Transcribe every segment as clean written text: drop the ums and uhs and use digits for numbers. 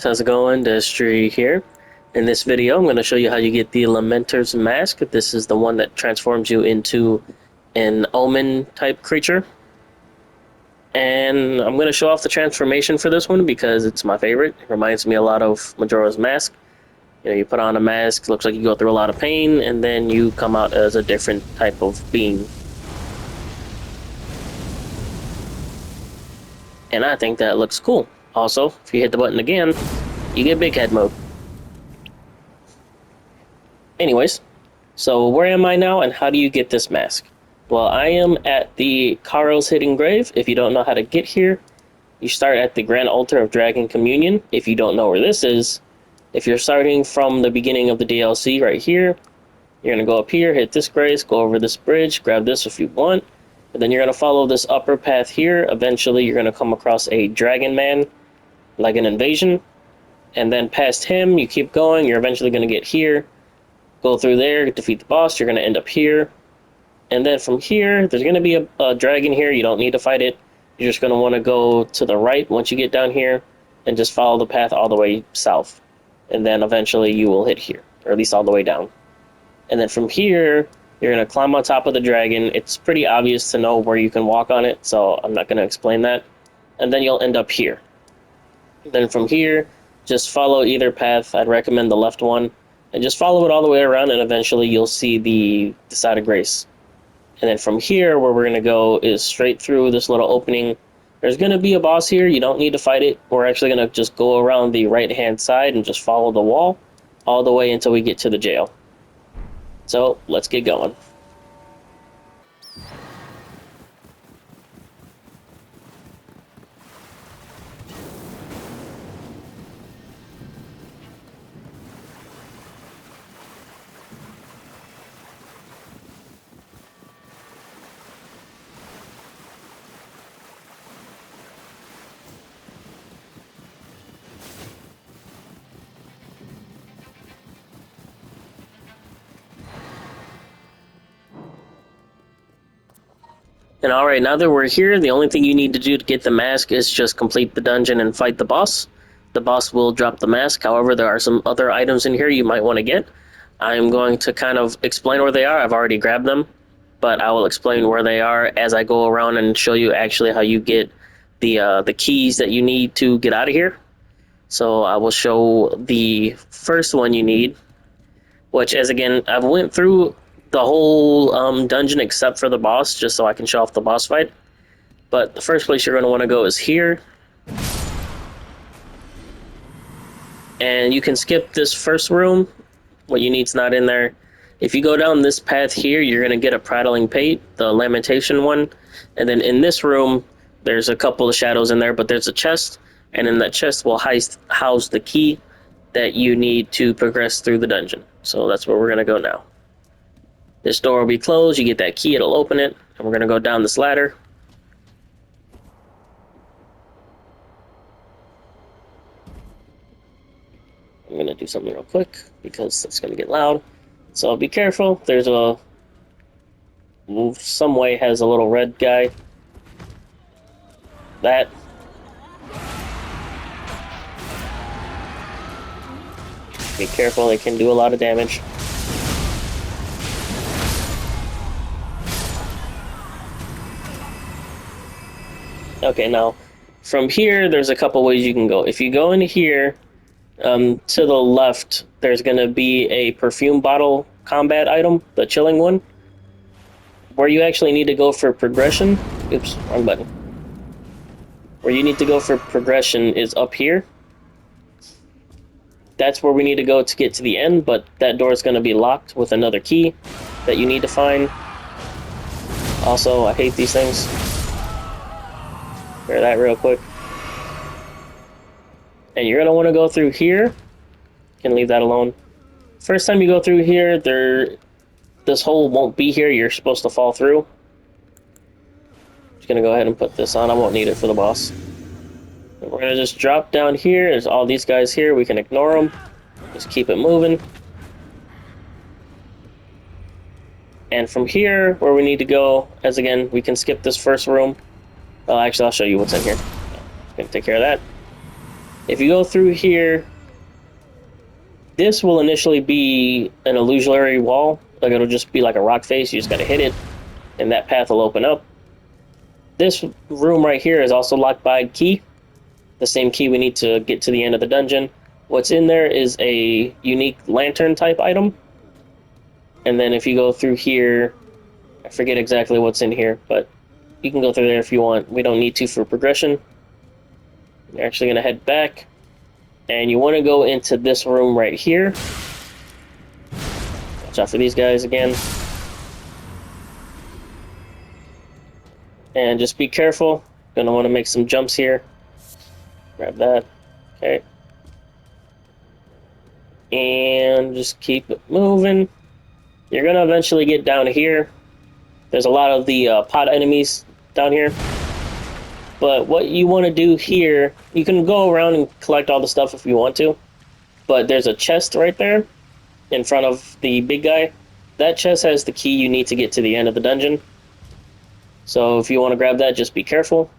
How's it going? Erdtree here. In this video, I'm going to show you how you get the Lamenter's Mask. This is the one that transforms you into an omen type creature. And I'm going to show off the transformation for this one because it's my favorite. It reminds me a lot of Majora's Mask. You know, you put on a mask, looks like you go through a lot of pain, and then you come out as a different type of being. And I think that looks cool. Also, if you hit the button again, you get big head mode. Anyways, so where am I now and how do you get this mask? Well, I am at the Karl's Hidden Grave. If you don't know how to get here, you start at the Grand Altar of Dragon Communion. If you don't know where this is, if you're starting from the beginning of the DLC right here, you're going to go up here, hit this grace, go over this bridge, grab this if you want, and then you're going to follow this upper path here. Eventually, you're going to come across a dragon man, like an invasion, and then past him, you keep going, you're eventually going to get here, go through there, defeat the boss, you're going to end up here, and then from here, there's going to be a dragon here. You don't need to fight it. You're just going to want to go to the right once you get down here, and just follow the path all the way south, and then eventually you will hit here, or at least all the way down. And then from here, you're going to climb on top of the dragon. It's pretty obvious to know where you can walk on it, so I'm not going to explain that. And then you'll end up here. Then from here, just follow either path. I'd recommend the left one. And just follow it all the way around, and eventually you'll see the side of grace. And then from here, where we're going to go is straight through this little opening. There's going to be a boss here. You don't need to fight it. We're actually going to just go around the right-hand side and just follow the wall all the way until we get to the jail. So, let's get going. And alright, now that we're here, the only thing you need to do to get the mask is just complete the dungeon and fight the boss. The boss will drop the mask. However, there are some other items in here you might want to get. I'm going to kind of explain where they are. I've already grabbed them, but I will explain where they are as I go around and show you actually how you get the keys that you need to get out of here. So I will show the first one you need, which is, again, I've went through the whole dungeon except for the boss, just so I can show off the boss fight. But the first place you're going to want to go is here. And you can skip this first room. What you need's not in there. If you go down this path here, you're going to get a prattling pate, the Lamentation one. And then in this room, there's a couple of shadows in there, but there's a chest. And in that chest will house the key that you need to progress through the dungeon. So that's where we're going to go now. This door will be closed, you get that key, it'll open it, and we're going to go down this ladder. I'm going to do something real quick, because it's going to get loud. So be careful, there's some way has a little red guy. That. Be careful, they can do a lot of damage. Okay, now, from here, there's a couple ways you can go. If you go in here, to the left, there's going to be a perfume bottle combat item, the chilling one. Where you actually need to go for progression... Oops, wrong button. Where you need to go for progression is up here. That's where we need to go to get to the end, but that door is going to be locked with another key that you need to find. Also, I hate these things. Clear that real quick. And you're going to want to go through here. You can leave that alone. First time you go through here, this hole won't be here. You're supposed to fall through. Just going to go ahead and put this on. I won't need it for the boss. And we're going to just drop down here. There's all these guys here. We can ignore them. Just keep it moving. And from here, where we need to go, as again, we can skip this first room. Well, actually, I'll show you what's in here. Gonna take care of that. If you go through here, this will initially be an illusory wall. Like it'll just be like a rock face. You just gotta hit it, and that path will open up. This room right here is also locked by a key. The same key we need to get to the end of the dungeon. What's in there is a unique lantern type item. And then if you go through here, I forget exactly what's in here, but you can go through there if you want. We don't need to for progression. You're actually going to head back. And you want to go into this room right here. Watch out for these guys again. And just be careful. Going to want to make some jumps here. Grab that. Okay. And just keep it moving. You're going to eventually get down here. There's a lot of the pot enemies down here. But what you want to do here, you can go around and collect all the stuff if you want to. But there's a chest right there in front of the big guy. That chest has the key you need to get to the end of the dungeon. So if you want to grab that, just be careful.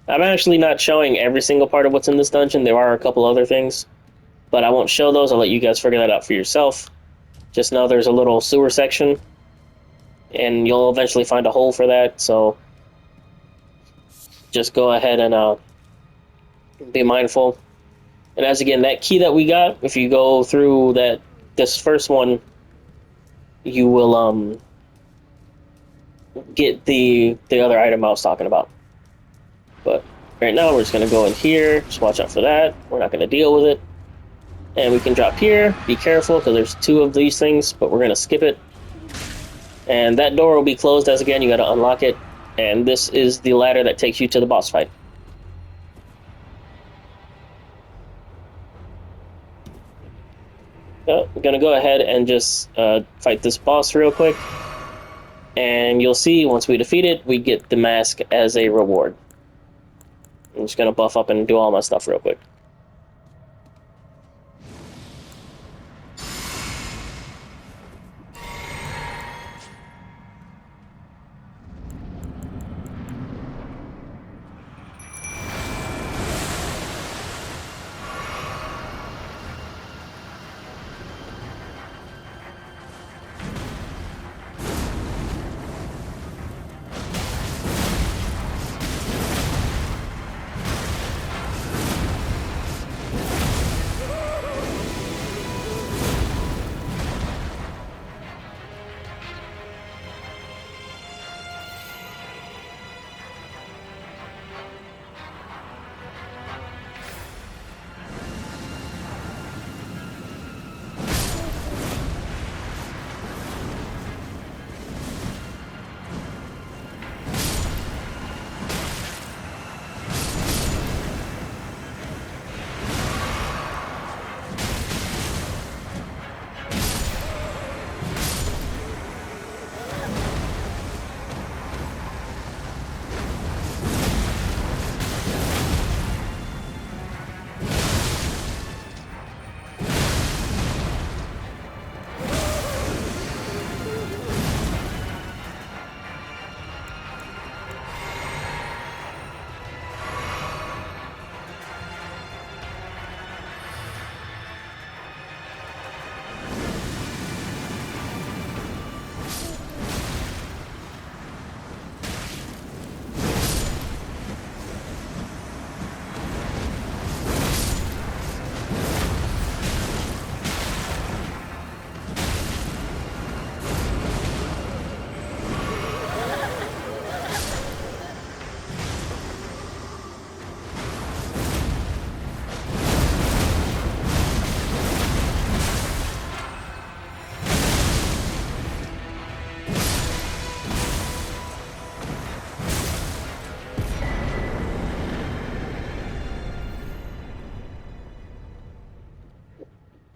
I'm actually not showing every single part of what's in this dungeon. There are a couple other things. But I won't show those. I'll let you guys figure that out for yourself. Just know there's a little sewer section. And you'll eventually find a hole for that. So just go ahead and be mindful. And as again, that key that we got, if you go through this first one, you will get the other item I was talking about. But right now we're just gonna go in here. Just watch out for that. We're not gonna deal with it. And we can drop here. Be careful because there's two of these things, but we're gonna skip it. And that door will be closed as again. You gotta unlock it. And this is the ladder that takes you to the boss fight. So we're gonna go ahead and just fight this boss real quick. And you'll see once we defeat it, we get the mask as a reward. I'm just gonna buff up and do all my stuff real quick.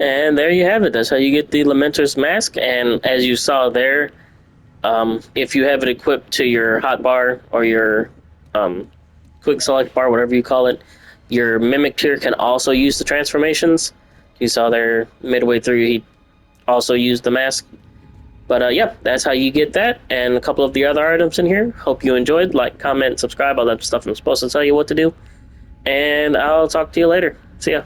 And there you have it. That's how you get the Lamenter's Mask. And as you saw there, if you have it equipped to your hotbar or your quick select bar, whatever you call it, your Mimic tier can also use the transformations. You saw there midway through, he also used the mask. But yeah, that's how you get that and a couple of the other items in here. Hope you enjoyed. Like, comment, subscribe, all that stuff I'm supposed to tell you what to do. And I'll talk to you later. See ya.